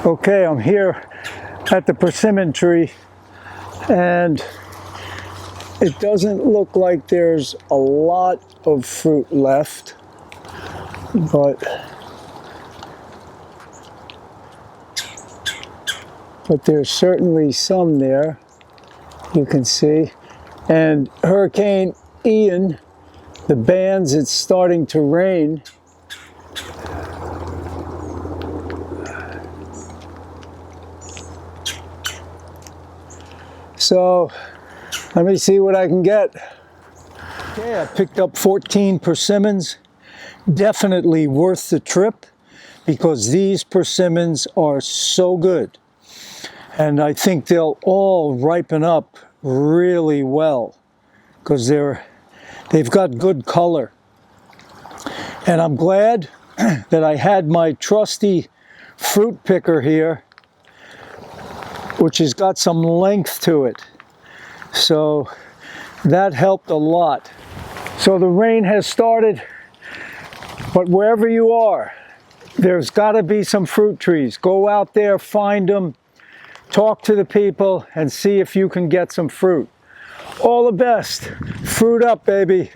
Okay, I'm here at the persimmon tree, and it doesn't look like there's a lot of fruit left, but there's certainly some there, you can see. And Hurricane Ian, the bands, it's starting to rain. So let me see what I can get. Okay, I picked up 14 persimmons. Definitely worth the trip because these persimmons are so good. And I think they'll all ripen up really well because they've got good color. And I'm glad that I had my trusty fruit picker here, which has got some length to it. So that helped a lot. So the rain has started, but wherever you are, there's got to be some fruit trees. Go out there, find them, talk to the people, and see if you can get some fruit. All the best. Fruit up, baby.